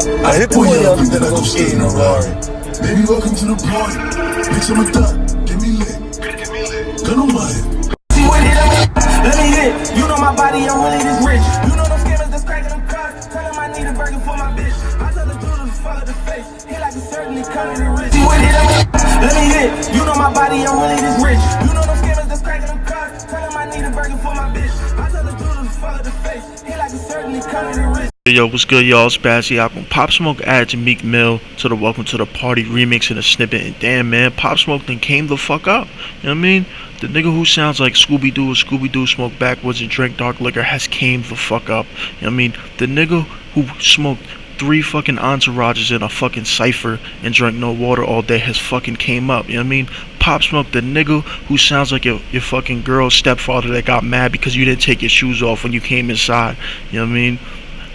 I hit the one y'all niggas that go skating on Rari. Baby, welcome to the party. Bitch, I'm a thot. Get me lit. Gun on my head. Let me hit. You know my body, I'm really this rich. You know them scammers that's cracking them cars. Tell them I need a burger for my bitch. I tell the dude to follow the face. He like a certainly coming to rich. Let me hit. You know my body, I'm really this rich. You know them scammers that's cracking them cars. Tell them I need a burger for my bitch. I tell the dude to follow the face. He like a certainly coming to rich. Yo, what's good, y'all? It's Bassey, Akwa. Pop Smoke added Meek Mill to the Welcome to the Party remix in a snippet, and damn, man, Pop Smoke then came the fuck up. You know what I mean? The nigga who sounds like Scooby-Doo or Scooby-Doo smoke backwoods and drink dark liquor has came the fuck up. You know what I mean? The nigga who smoked 3 fucking entourages in a fucking cipher and drank no water all day has fucking came up. You know what I mean? Pop Smoke, the nigga who sounds like your fucking girl's stepfather that got mad because you didn't take your shoes off when you came inside. You know what I mean?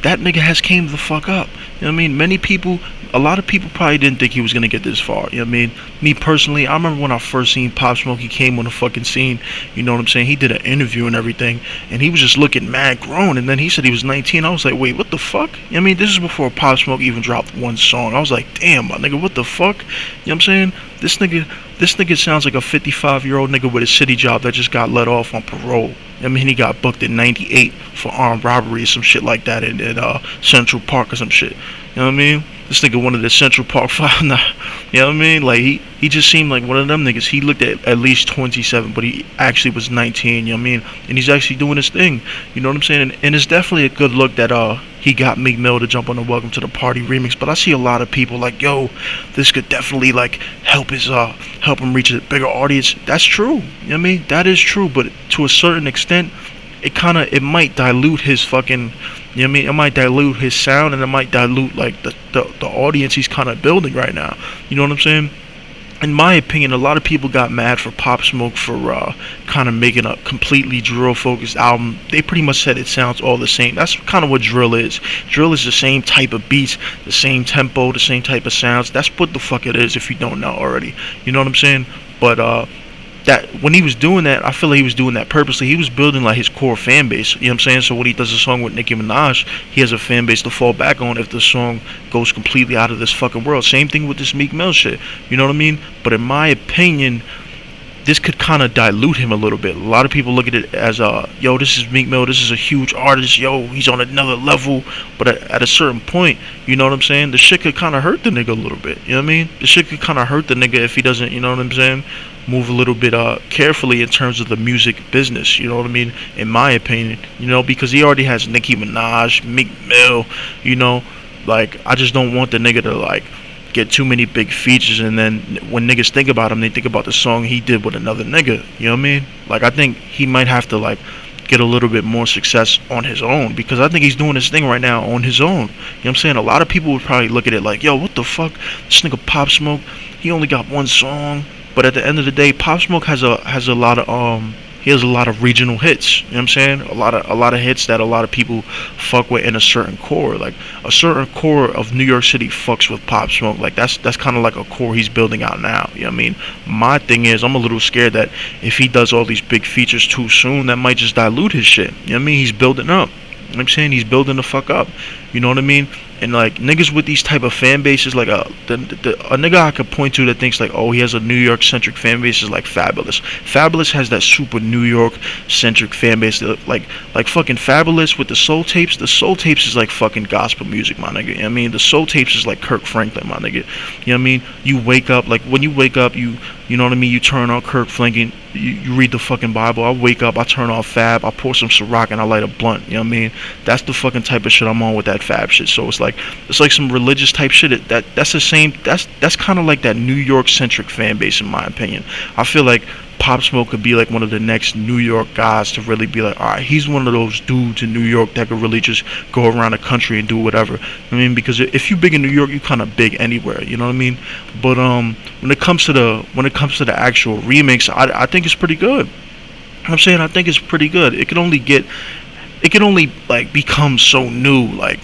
That nigga has came the fuck up. You know what I mean? A lot of people probably didn't think he was gonna get this far. You know what I mean? Me personally, I remember when I first seen Pop Smoke, he came on the fucking scene. You know what I'm saying? He did an interview and everything, and he was just looking mad grown. And then he said he was 19. I was like, wait, what the fuck? You know what I mean? This is before Pop Smoke even dropped one song. I was like, damn, my nigga, what the fuck? You know what I'm saying? This nigga sounds like a 55-year-old nigga with a city job that just got let off on parole. I mean, he got booked in '98 for armed robbery or some shit like that in Central Park or some shit. You know what I mean? This nigga wanted the Central Park 5. You know what I mean? Like, he just seemed like one of them niggas. He looked at least 27, but he actually was 19, you know what I mean? And he's actually doing his thing. You know what I'm saying? And it's definitely a good look that he got Meek Mill to jump on the Welcome to the Party remix. But I see a lot of people like, yo, this could definitely like help him reach a bigger audience. That's true. You know what I mean? That is true, but to a certain extent, it might dilute his fucking, you know what I mean? It might dilute his sound, and it might dilute like the audience he's kind of building right now. You know what I'm saying? In my opinion, a lot of people got mad for Pop Smoke for kind of making a completely drill-focused album. They pretty much said it sounds all the same. That's kind of what drill is. Drill is the same type of beats, the same tempo, the same type of sounds. That's what the fuck it is if you don't know already. You know what I'm saying? But that when he was doing that, I feel like he was doing that purposely. He was building like his core fan base, you know what I'm saying? So when he does a song with Nicki Minaj, he has a fan base to fall back on if the song goes completely out of this fucking world. Same thing with this Meek Mill shit, you know what I mean? But in my opinion, this could kind of dilute him a little bit. A lot of people look at it as yo, this is Meek Mill, this is a huge artist, yo, he's on another level. But at a certain point, you know what I'm saying, the shit could kind of hurt the nigga a little bit, you know what I mean? The shit could kind of hurt the nigga if he doesn't, you know what I'm saying, move a little bit carefully in terms of the music business, you know what I mean, in my opinion, you know, because he already has Nicki Minaj, Meek Mill, you know, like, I just don't want the nigga to like get too many big features, and then when niggas think about him, they think about the song he did with another nigga, you know what I mean? Like, I think he might have to like get a little bit more success on his own, because I think he's doing his thing right now on his own. You know what I'm saying? A lot of people would probably look at it like, yo, what the fuck, this nigga Pop Smoke, he only got one song. But at the end of the day, Pop Smoke has a lot of regional hits. You know what I'm saying? A lot of hits that a lot of people fuck with in a certain core. Like a certain core of New York City fucks with Pop Smoke. Like that's kind of like a core he's building out now. You know what I mean? My thing is, I'm a little scared that if he does all these big features too soon, that might just dilute his shit. You know what I mean? He's building up. You know what I'm saying? He's building the fuck up. You know what I mean? And like niggas with these type of fan bases, like a nigga I could point to that thinks like, oh, he has a New York centric fan base is like Fabulous. Fabulous has that super New York centric fan base, like fucking Fabulous with the Soul Tapes. The Soul Tapes is like fucking gospel music, my nigga. You know what I mean? The Soul Tapes is like Kirk Franklin, my nigga. You know what I mean? You wake up, like when you wake up, you know what I mean? You turn on Kirk Franklin, you read the fucking Bible. I wake up, I turn on Fab, I pour some Ciroc, and I light a blunt. You know what I mean? That's the fucking type of shit I'm on with that Fab shit. So it's like some religious type shit. That's the same. That's kind of like that New York centric fan base, in my opinion. I feel like Pop Smoke could be like one of the next New York guys to really be like, all right, he's one of those dudes in New York that could really just go around the country and do whatever. I mean, because if you big in New York, you kind of big anywhere. You know what I mean? But when it comes to the actual remix, I think it's pretty good. I'm saying I think it's pretty good. It can only like become so new, like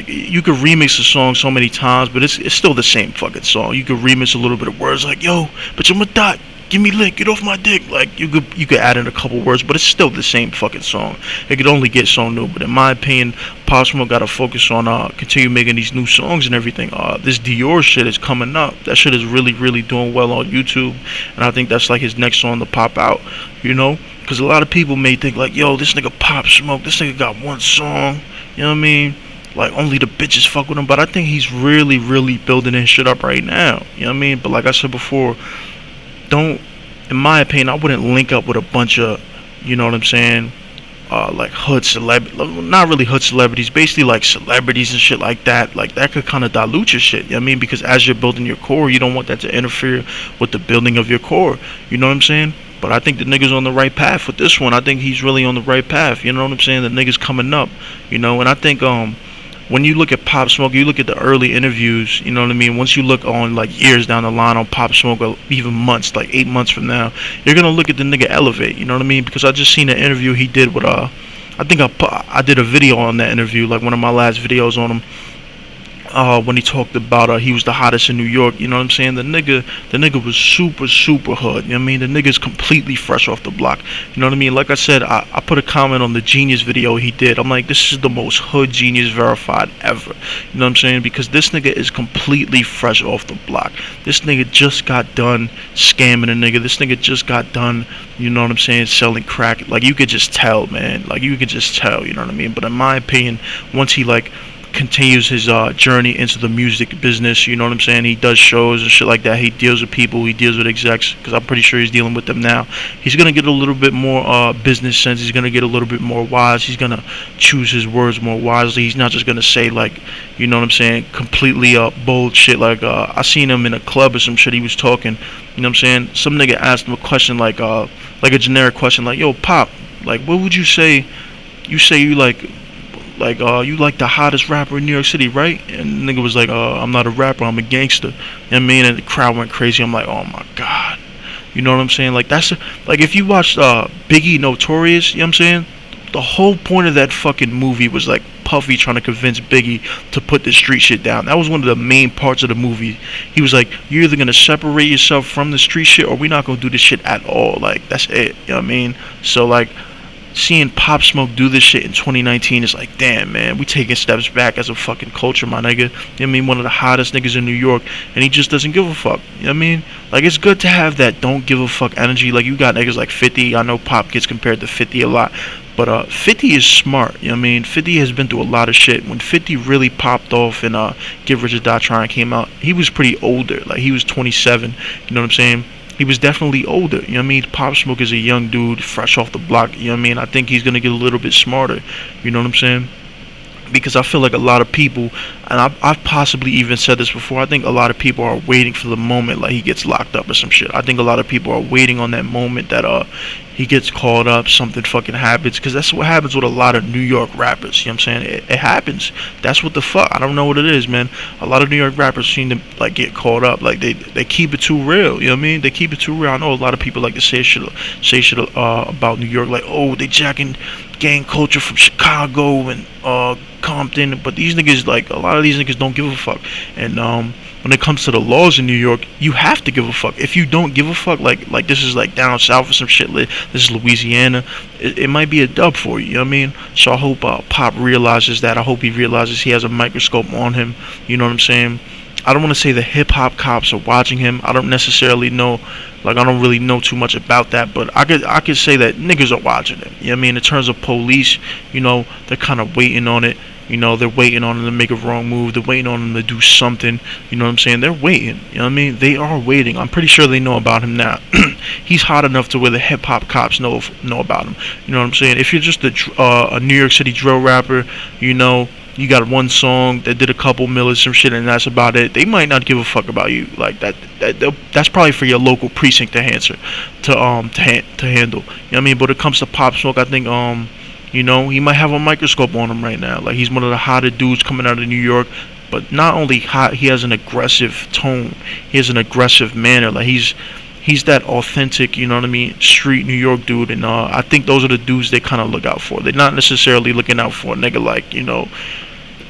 you could remix a song so many times, but it's still the same fucking song. You could remix a little bit of words like, yo, but I'm a dot, give me lit, get off my dick. Like you could add in a couple words, but it's still the same fucking song. It could only get so new. But in my opinion, Pop Smoke gotta focus on continue making these new songs and everything. This Dior shit is coming up. That shit is really doing well on YouTube, and I think that's like his next song to pop out. You know, because a lot of people may think like, yo, this nigga Pop Smoke, this nigga got one song. You know what I mean? Like only the bitches fuck with him. But I think he's really building his shit up right now. You know what I mean? But like I said before, don't, in my opinion, I wouldn't link up with a bunch of, you know what I'm saying, like hood not really hood celebrities, basically like celebrities and shit like that. Like that could kind of dilute your shit, you know what I mean? Because as you're building your core, you don't want that to interfere with the building of your core, you know what I'm saying? But I think the nigga's on the right path with this one. I think he's really on the right path, you know what I'm saying? The nigga's coming up, you know, and I think when you look at Pop Smoke, you look at the early interviews, you know what I mean? Once you look on like years down the line on Pop Smoke, or even months, like 8 months from now, you're gonna look at the nigga elevate, you know what I mean? Because I just seen an interview he did with I think I did a video on that interview, like one of my last videos on him. When he talked about he was the hottest in New York, you know what I'm saying? The nigga was super hood, you know what I mean? The nigga's completely fresh off the block, you know what I mean? Like I said, I put a comment on the Genius video he did. I'm like, this is the most hood Genius verified ever, you know what I'm saying? Because this nigga is completely fresh off the block. This nigga just got done scamming a nigga. This nigga just got done, you know what I'm saying, selling crack. Like you could just tell, man. Like you could just tell, you know what I mean? But in my opinion, once he like continues his journey into the music business, you know what I'm saying, he does shows and shit like that, he deals with people, he deals with execs, because I'm pretty sure he's dealing with them now. He's gonna get a little bit more business sense. He's gonna get a little bit more wise. He's gonna choose his words more wisely. He's not just gonna say like, you know what I'm saying, completely bold shit. Like I seen him in a club or some shit, he was talking, you know what I'm saying, some nigga asked him a question like a generic question like, yo Pop, like what would you say, you you like the hottest rapper in New York City, right? And the nigga was like, I'm not a rapper, I'm a gangster. You know what I mean? And the crowd went crazy. I'm like, oh my god. You know what I'm saying? Like that's like if you watched Biggie Notorious, you know what I'm saying? The whole point of that fucking movie was like Puffy trying to convince Biggie to put the street shit down. That was one of the main parts of the movie. He was like, you're either gonna separate yourself from the street shit or we're not gonna do this shit at all. Like that's it. You know what I mean? So like seeing Pop Smoke do this shit in 2019 is like, damn, man, we taking steps back as a fucking culture, my nigga. You know what I mean? One of the hottest niggas in New York, and he just doesn't give a fuck. You know what I mean? Like, it's good to have that don't give a fuck energy. Like, you got niggas like 50. I know Pop gets compared to 50 a lot, but 50 is smart. You know what I mean? 50 has been through a lot of shit. When 50 really popped off and Get Rich or Die Trying came out, he was pretty older. Like, he was 27. You know what I'm saying? He was definitely older, you know what I mean? Pop Smoke is a young dude, fresh off the block, you know what I mean? I think he's gonna get a little bit smarter, you know what I'm saying? Because I feel like a lot of people, and I've possibly even said this before, I think a lot of people are waiting for the moment like he gets locked up or some shit. I think a lot of people are waiting on that moment that he gets called up, something fucking happens, because that's what happens with a lot of New York rappers, you know what I'm saying? It happens. That's what the fuck, I don't know what it is, man. A lot of New York rappers seem to like get called up, like they keep it too real, you know what I mean? They keep it too real. I know a lot of people like to say shit about New York, like, oh, they jacking gang culture from Chicago and Compton, but these niggas, like, a lot of these niggas don't give a fuck. And when it comes to the laws in New York, you have to give a fuck. If you don't give a fuck, like this is like down south or some shit, this is Louisiana, it might be a dub for you, you know what I mean? So I hope Pop realizes that. I hope he realizes he has a microscope on him, you know what I'm saying? I don't want to say the hip-hop cops are watching him. I don't necessarily know, like, I don't really know too much about that, but I could say that niggas are watching him, you know what I mean? In terms of police, you know, they're kind of waiting on it. You know, they're waiting on him to make a wrong move. They're waiting on him to do something. You know what I'm saying? They're waiting. You know what I mean? They are waiting. I'm pretty sure they know about him now. He's hot enough to where the hip-hop cops know about him. You know what I'm saying? If you're just a New York City drill rapper, you know, you got one song that did a couple mil or some shit and that's about it, they might not give a fuck about you. Like, that's probably for your local precinct to answer, to handle. You know what I mean? But when it comes to Pop Smoke, I think, you know, he might have a microscope on him right now. Like, he's one of the hotter dudes coming out of New York. But not only hot, he has an aggressive tone. He has an aggressive manner. Like, he's that authentic, you know what I mean, street New York dude. And I think those are the dudes they kind of look out for. They're not necessarily looking out for a nigga like, you know,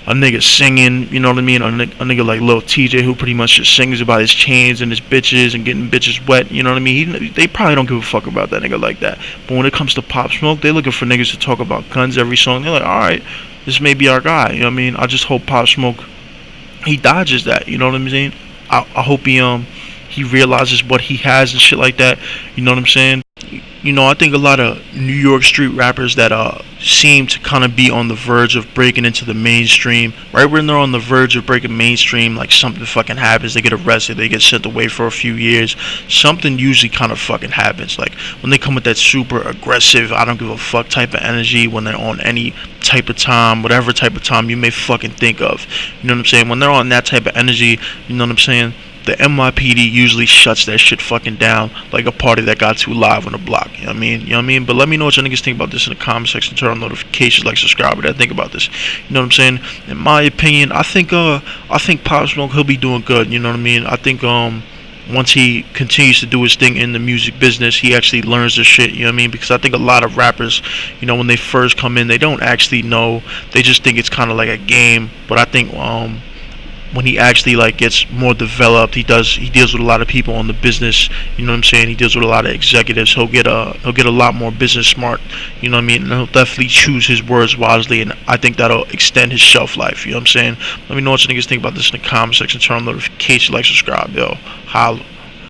a nigga singing, you know what I mean? A nigga like Lil TJ who pretty much just sings about his chains and his bitches and getting bitches wet, you know what I mean? They probably don't give a fuck about that nigga like that. But when it comes to Pop Smoke, they looking for niggas to talk about guns every song. They're like, alright, this may be our guy, you know what I mean? I just hope Pop Smoke, he dodges that, you know what I'm saying? I hope he realizes what he has and shit like that, you know what I'm saying? You know, I think a lot of New York street rappers that seem to kind of be on the verge of breaking into the mainstream, right when they're on the verge of breaking mainstream, like something fucking happens, they get arrested, they get sent away for a few years, something usually kind of fucking happens. Like when they come with that super aggressive, I don't give a fuck type of energy, when they're on any type of time, whatever type of time you may fucking think of, you know what I'm saying? When they're on that type of energy, you know what I'm saying? The NYPD usually shuts that shit fucking down like a party that got too live on the block. You know what I mean? You know what I mean? But let me know what your niggas think about this in the comment section. Turn on notifications, like, subscribe, what I think about this. You know what I'm saying? In my opinion, I think Pop Smoke, he'll be doing good. You know what I mean? I think once he continues to do his thing in the music business, he actually learns this shit, you know what I mean? Because I think a lot of rappers, you know, when they first come in, they don't actually know. They just think it's kind of like a game. But I think when he actually like gets more developed, he deals with a lot of people on the business, you know what I'm saying? He deals with a lot of executives. He'll get a lot more business smart, you know what I mean? And he'll definitely choose his words wisely, and I think that'll extend his shelf life, you know what I'm saying? Let me know what you niggas think about this in the comment section. Turn on notifications, like, subscribe, yo. Holla.